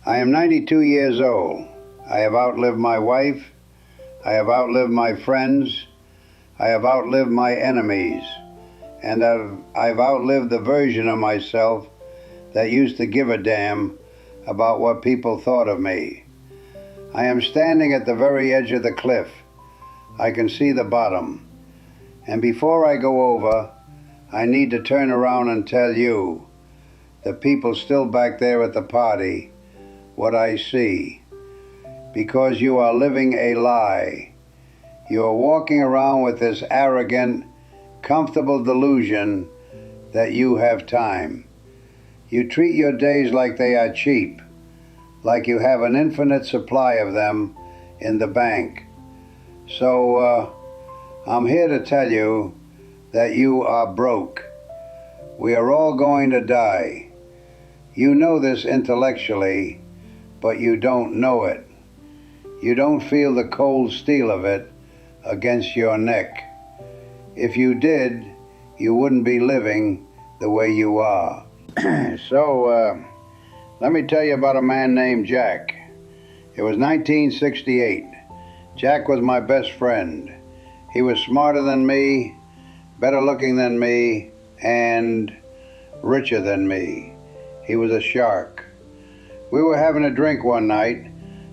I am 92 years old. I have outlived my wife. I have outlived my friends. I have outlived my enemies. And I've outlived the version of myself that used to give a damn about what people thought of me. I am standing at the very edge of the cliff. I can see the bottom. And before I go over, I need to turn around and tell you, the people still back there at the party, what I see. Because you are living a lie. You are walking around with this arrogant, comfortable delusion that you have time. You treat your days like they are cheap, like you have an infinite supply of them in the bank. So I'm here to tell you that you are broke. We are all going to die. You know this intellectually, but you don't know it. You don't feel the cold steel of it against your neck. If you did, you wouldn't be living the way you are. So, let me tell you about a man named Jack. It was 1968. Jack was my best friend. He was smarter than me, better looking than me, and richer than me. He was a shark. We were having a drink one night,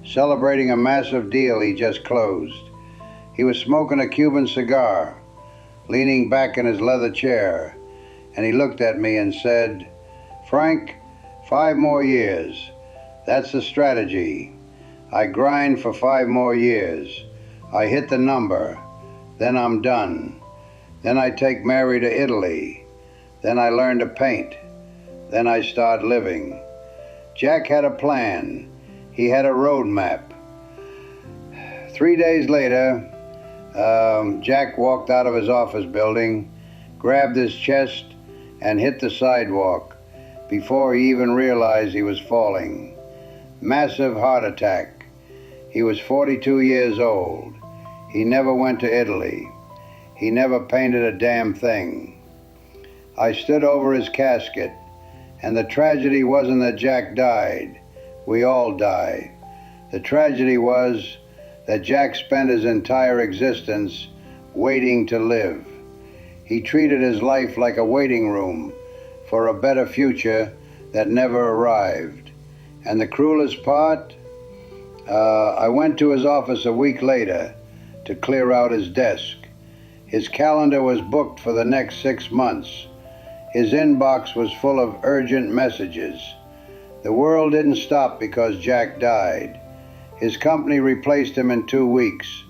celebrating a massive deal he just closed. He was smoking a Cuban cigar, leaning back in his leather chair, and he looked at me and said, "Frank, 5 more years. That's the strategy. I grind for 5 more years. I hit the number. Then I'm done. Then I take Mary to Italy. Then I learn to paint. Then I start living." Jack had a plan. He had a road map. 3 days later, Jack walked out of his office building, grabbed his chest, and hit the sidewalk before he even realized he was falling. Massive heart attack. He was 42 years old. He never went to Italy. He never painted a damn thing. I stood over his casket, and the tragedy wasn't that Jack died. We all die. The tragedy was that Jack spent his entire existence waiting to live. He treated his life like a waiting room for a better future that never arrived. And the cruelest part, I went to his office a week later to clear out his desk. His calendar was booked for the next 6 months. His inbox was full of urgent messages. The world didn't stop because Jack died. His company replaced him in 2 weeks.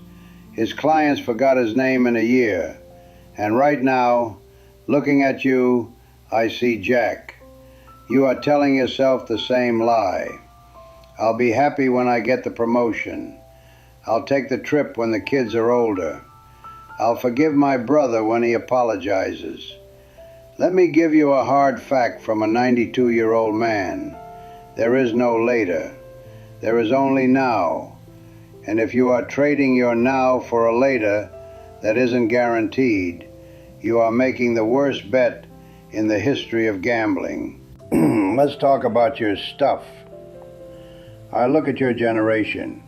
His clients forgot his name in a year. And right now, looking at you, I see Jack. You are telling yourself the same lie. I'll be happy when I get the promotion. I'll take the trip when the kids are older. I'll forgive my brother when he apologizes. Let me give you a hard fact from a 92-year-old man. There is no later. There is only now. And if you are trading your now for a later that isn't guaranteed, you are making the worst bet in the history of gambling. Let's talk about your stuff. I look at your generation.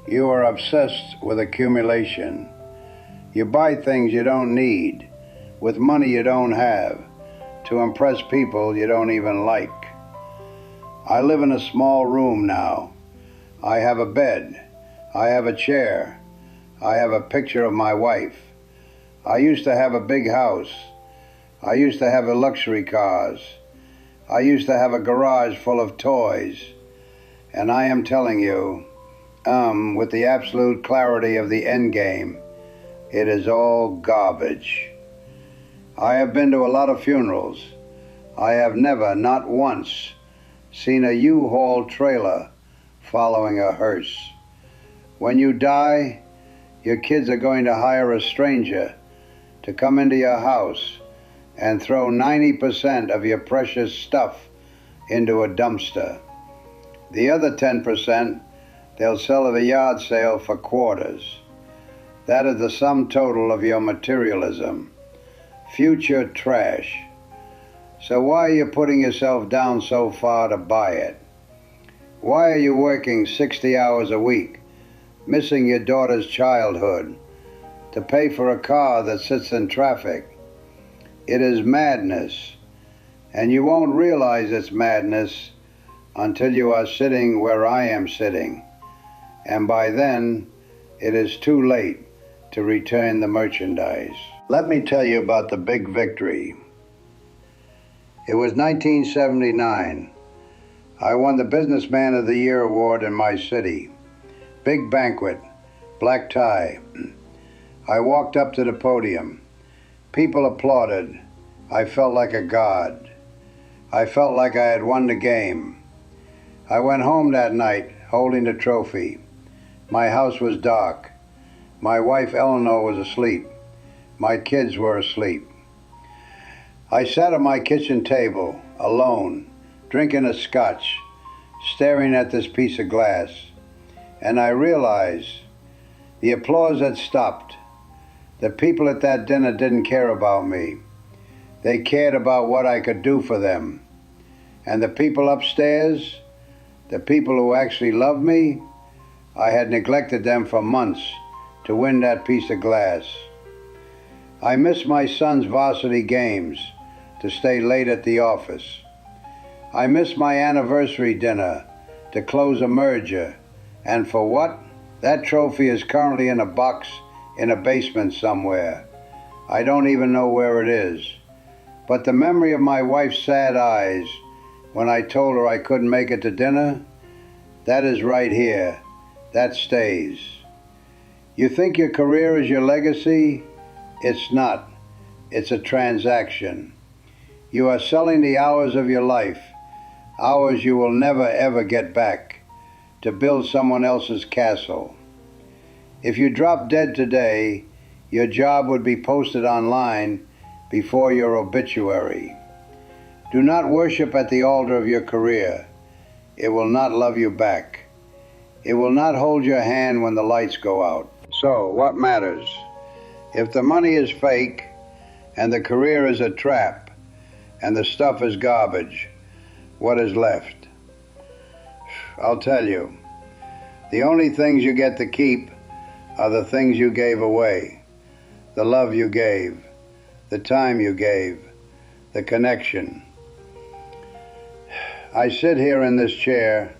You are obsessed with accumulation. You buy things you don't need, with money you don't have, to impress people you don't even like. I live in a small room now. I have a bed. I have a chair. I have a picture of my wife. I used to have a big house. I used to have luxury cars. I used to have a garage full of toys. And I am telling you, with the absolute clarity of the end game, it is all garbage. I have been to a lot of funerals. I have never, not once, seen a U-Haul trailer following a hearse. When you die, your kids are going to hire a stranger to come into your house and throw 90% of your precious stuff into a dumpster. The other 10%, they'll sell at a yard sale for quarters. That is the sum total of your materialism. Future trash. So why are you putting yourself down so far to buy it? Why are you working 60 hours a week, missing your daughter's childhood, to pay for a car that sits in traffic? It is madness, and you won't realize it's madness until you are sitting where I am sitting, and by then it is too late to return the merchandise. Let me tell you about the big victory. It was 1979. I won the Businessman of the Year award in my city. Big banquet, black tie. I walked up to the podium. People applauded. I felt like a god. I felt like I had won the game. I went home that night holding the trophy. My house was dark. My wife Eleanor was asleep. My kids were asleep. I sat at my kitchen table, alone, drinking a scotch, staring at this piece of glass, and I realized the applause had stopped. The people at that dinner didn't care about me. They cared about what I could do for them. And the people upstairs, the people who actually loved me, I had neglected them for months to win that piece of glass. I missed my son's varsity games to stay late at the office. I missed my anniversary dinner to close a merger. And for what? That trophy is currently in a box in a basement somewhere. I don't even know where it is. But the memory of my wife's sad eyes when I told her I couldn't make it to dinner, that is right here. That stays. You think your career is your legacy? It's not. It's a transaction. You are selling the hours of your life, hours you will never ever get back, to build someone else's castle. If you drop dead today, your job would be posted online before your obituary. Do not worship at the altar of your career. It will not love you back. It will not hold your hand when the lights go out. So, what matters? If the money is fake, and the career is a trap, and the stuff is garbage, what is left? I'll tell you. The only things you get to keep are the things you gave away. The love you gave, the time you gave, the connection. I sit here in this chair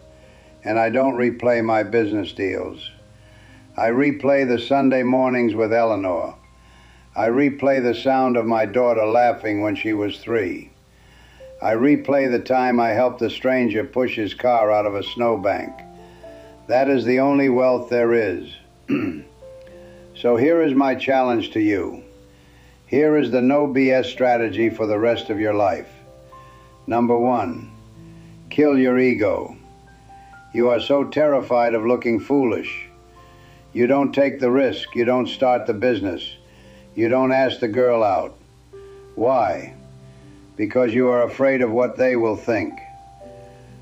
and I don't replay my business deals. I replay the Sunday mornings with Eleanor. I replay the sound of my daughter laughing when she was 3. I replay the time I helped a stranger push his car out of a snowbank. That is the only wealth there is. So here is my challenge to you. Here is the no BS strategy for the rest of your life. Number 1, kill your ego. You are so terrified of looking foolish. You don't take the risk. You don't start the business. You don't ask the girl out. Why? Because you are afraid of what they will think.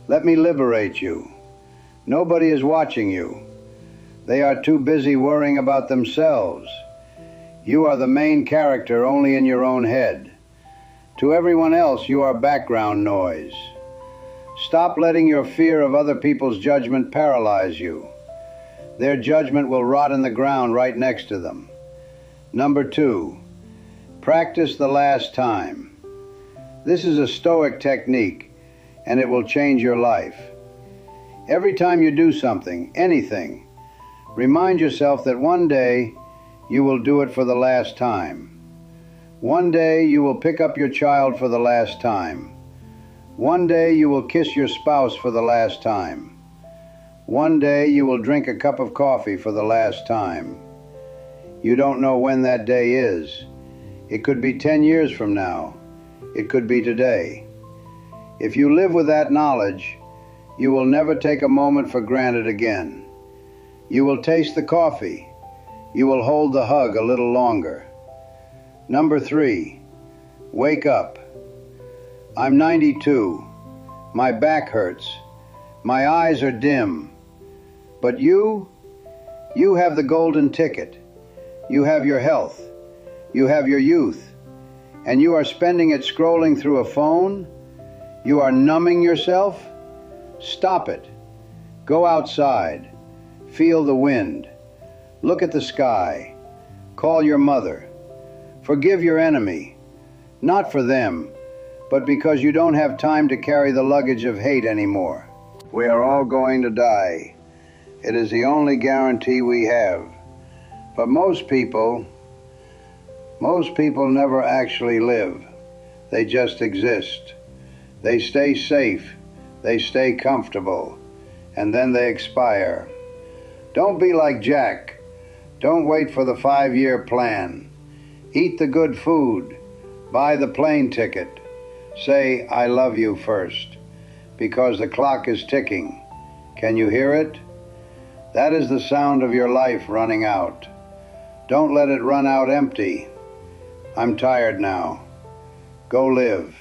Let me liberate you. Nobody is watching you. They are too busy worrying about themselves. You are the main character only in your own head. To everyone else, you are background noise. Stop letting your fear of other people's judgment paralyze you. Their judgment will rot in the ground right next to them. Number 2, practice the last time. This is a Stoic technique, and it will change your life. Every time you do something, anything, remind yourself that one day you will do it for the last time. One day you will pick up your child for the last time. One day you will kiss your spouse for the last time. One day you will drink a cup of coffee for the last time. You don't know when that day is. It could be 10 years from now. It could be today. If you live with that knowledge, you will never take a moment for granted again. You will taste the coffee. You will hold the hug a little longer. Number 3, wake up. I'm 92. My back hurts. My eyes are dim. But you have the golden ticket. You have your health. You have your youth. And you are spending it scrolling through a phone? You are numbing yourself? Stop it. Go outside. Feel the wind. Look at the sky. Call your mother. Forgive your enemy. Not for them, but because you don't have time to carry the luggage of hate anymore. We are all going to die. It is the only guarantee we have. But most people never actually live. They just exist. They stay safe. They stay comfortable. And then they expire. Don't be like Jack. Don't wait for the 5-year plan. Eat the good food. Buy the plane ticket. Say, I love you first. Because the clock is ticking. Can you hear it? That is the sound of your life running out. Don't let it run out empty. I'm tired now. Go live.